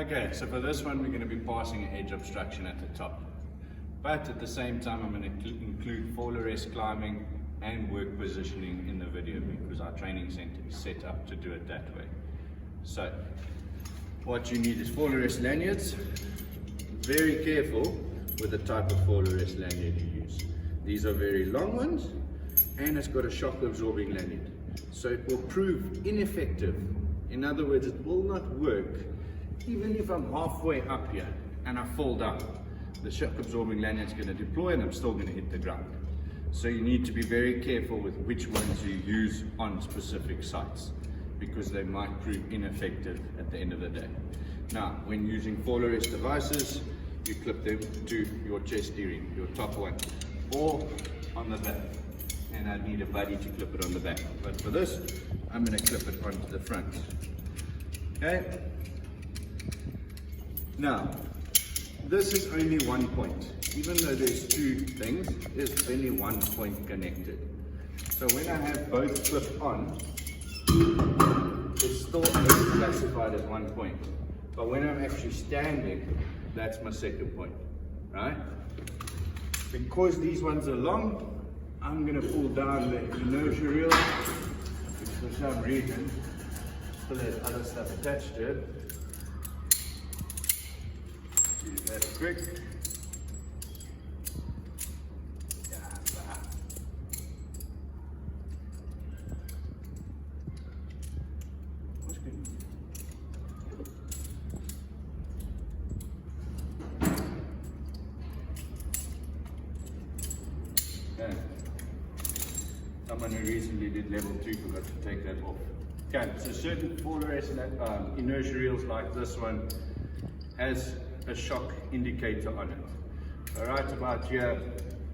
Okay, so for this one we're going to be passing an edge obstruction at the top. But at the same time I'm going to include fall arrest climbing and work positioning in the video because our training center is set up to do it that way. So what you need is fall arrest lanyards. Very careful with the type of fall arrest lanyard you use. These are very long ones and it's got a shock absorbing lanyard. So it will prove ineffective. In other words, it will not work even if I'm halfway up here and I fall down. The shock absorbing lanyard is going to deploy and I'm still going to hit the ground. So you need to be very careful with which ones you use on specific sites because they might prove ineffective at the end of the day. Now, when using fall arrest devices, you clip them to your chest steering, your top one, or on the back. And I need a buddy to clip it on the back. But for this, I'm going to clip it onto the front. Okay? Now, this is only one point. Even though there's two things, there's only one point connected. So when I have both clipped on, it's still only classified as one point. But when I'm actually standing, that's my second point, right? Because these ones are long, I'm going to pull down the inertia reel, which for some reason still has other stuff attached to it. Do that quick. Okay. Someone who recently did level 2 forgot to take that off. Okay, so certain fall arrest inertia reels like this one has a shock indicator on it. So right about here,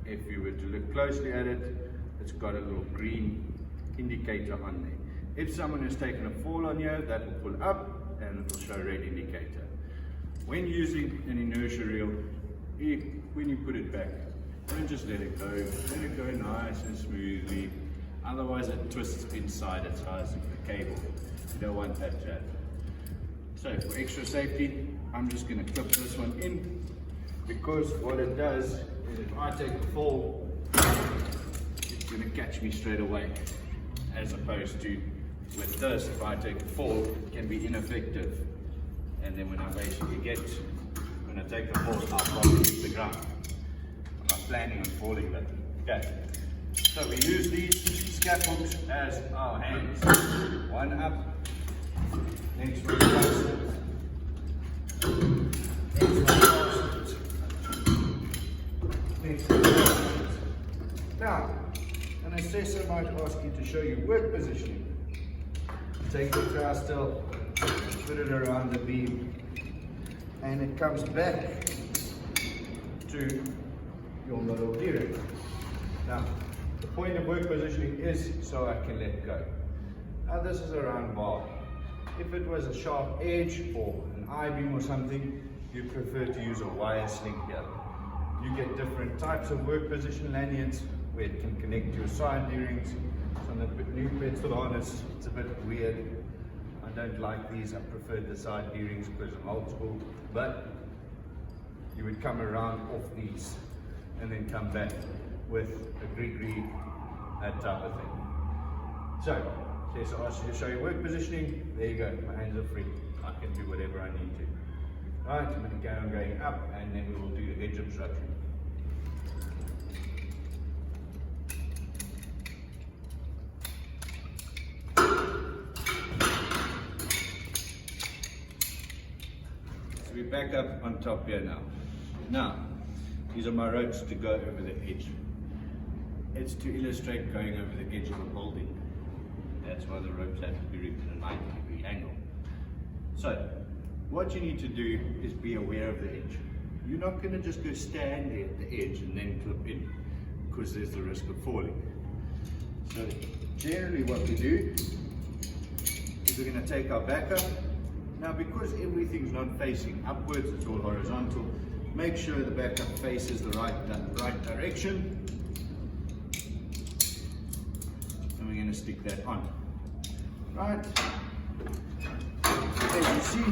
if you were to look closely at it, it's got a little green indicator on there. If someone has taken a fall on here, that will pull up and it will show a red indicator. When using an inertia reel, when you put it back, don't just let it go. Let it go nice and smoothly. Otherwise it twists inside as far as the cable. You don't want that to happen. So for extra safety, I'm just going to clip this one in because what it does is if I take the fall, it's going to catch me straight away. As opposed to with this, if I take the fall, it can be ineffective. And then when I basically when I take the fall, I'll probably hit the ground. I'm not planning on falling that. Okay. So we use these scaffolds as our hands. One up, next one close. Next one close. Next one close. Now, an assessor might ask you to show you work positioning. Take the trowel, put it around the beam, and it comes back to your middle gearing. Now, the point of work positioning is so I can let go. Now this is a round bar. If it was a sharp edge or an I-beam or something, you prefer to use a wire sling here. You get different types of work position lanyards where it can connect to your side bearings. On the new pedestal harness, it's a bit weird. I don't like these. I prefer the side bearings because I'm old school. But you would come around off these and then come back with a gree, that type of thing. So, just ask you to show you work positioning. There you go, my hands are free. I can do whatever I need to. Right, I'm going to go on going up and then we will do the edge obstruction. So we're back up on top here now. Now, these are my ropes to go over the edge. It's to illustrate going over the edge of a building. That's why the ropes have to be rigged at a 90-degree angle. So, what you need to do is be aware of the edge. You're not going to just go stand there at the edge and then clip in, because there's the risk of falling. So, generally what we do is we're going to take our back up. Now, because everything's not facing upwards, it's all horizontal, make sure the backup faces the right direction. And we're going to stick that on. Right. As you see,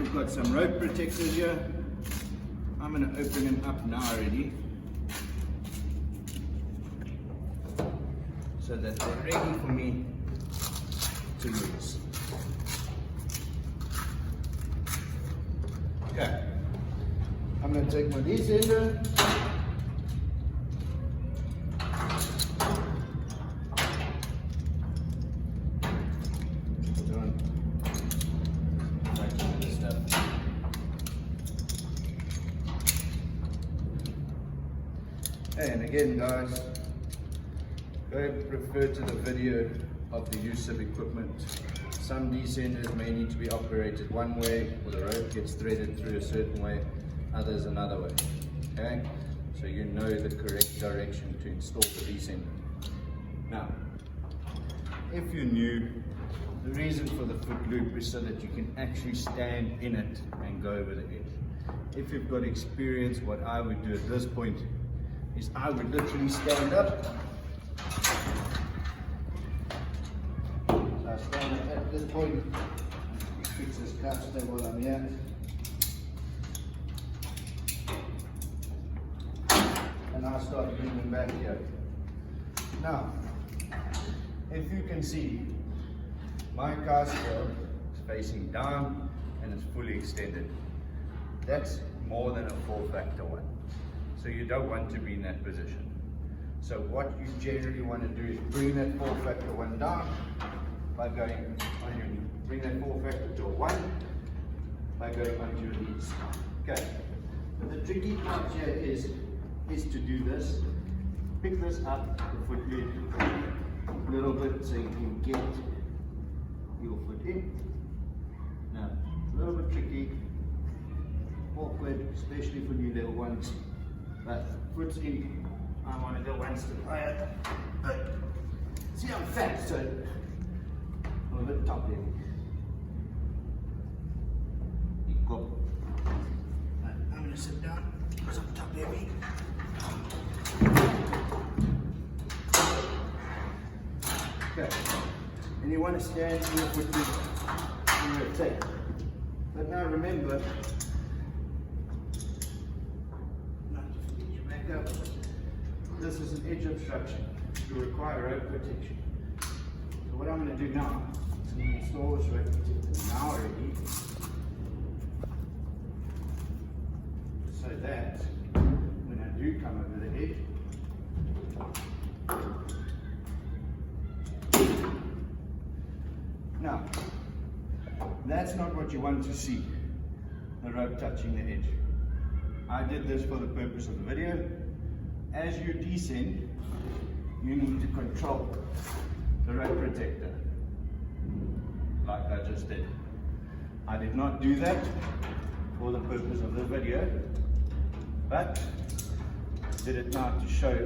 We've got some rope protectors here. I'm going to open them up now already, so that they're ready for me to use. Okay, I'm going to take my descender. And again, guys, go and refer to the video of the use of equipment. Some descenders may need to be operated one way, or the rope gets threaded through a certain way, others another way. Okay, so you know the correct direction to install the descender. Now, if you're new, the reason for the foot loop is so that you can actually stand in it and go over the edge. If you've got experience, what I would do at this point is I would literally stand up. So I stand up at this point, fix this cup stay while I'm here. And I start bringing back here. Now, if you can see, my cast tail is facing down and it's fully extended. That's more than a 4-factor one. So you don't want to be in that position. So what you generally want to do is bring that 4-factor one down by going on your knee. Bring that 4-factor to a 1 by going onto your knees. Okay. But the tricky part here is to do this. Pick this up, the foot loop, a little bit so you can get your foot in. Now, it's a little bit tricky, awkward, especially for new level ones. But foot's in, I want to go one step higher. See, I'm fat, so I'm a bit top heavy. Go. I'm going to sit down because I'm top heavy. Okay. And you want to stand in your foot and rotate. But now remember, this is an edge obstruction. You require rope protection. So what I'm going to do now is I'm going to install this rope protector now already, so that when I do come over the edge, now that's not what you want to see, the rope touching the edge. I did this for the purpose of the video. As you descend, you need to control the rope protector, like I just did. I did not do that for the purpose of the video, but did it now to show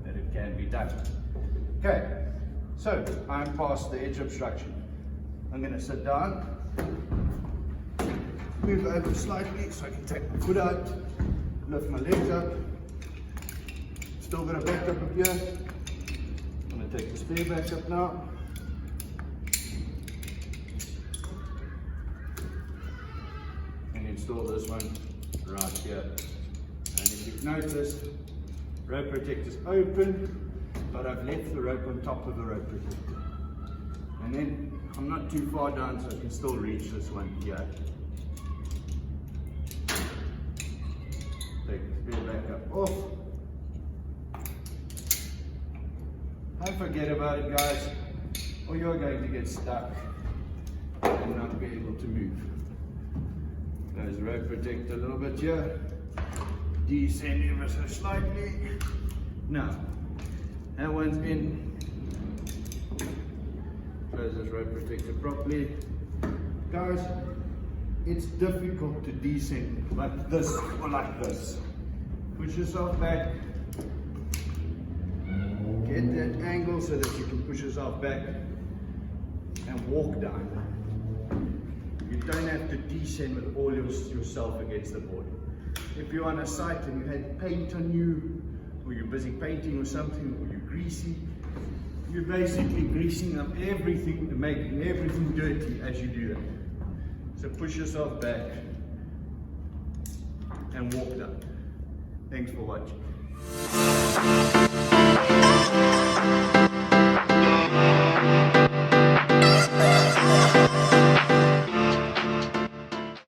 that it can be done. Okay, so I'm past the edge obstruction. I'm going to sit down, move over slightly so I can take my foot out, lift my legs up. Still got a back up here. I'm going to take the spare back up now. And install this one right here. And if you've noticed, rope protector's open, but I've left the rope on top of the rope protector. And then I'm not too far down, so I can still reach this one here. Take the spare back up off. Don't forget about it, guys, or you're going to get stuck and not be able to move. There's rope protector a little bit here. Descend ever so slightly. Now, that one's in. Close this rope protector properly. Guys, it's difficult to descend like this or like this. Push yourself back. Get that angle so that you can push yourself back and walk down. You don't have to descend with all yourself against the board. If you're on a site and you had paint on you, or you're busy painting or something, or you're greasy, you're basically greasing up everything and making everything dirty as you do that. So push yourself back and walk down. Thanks for watching.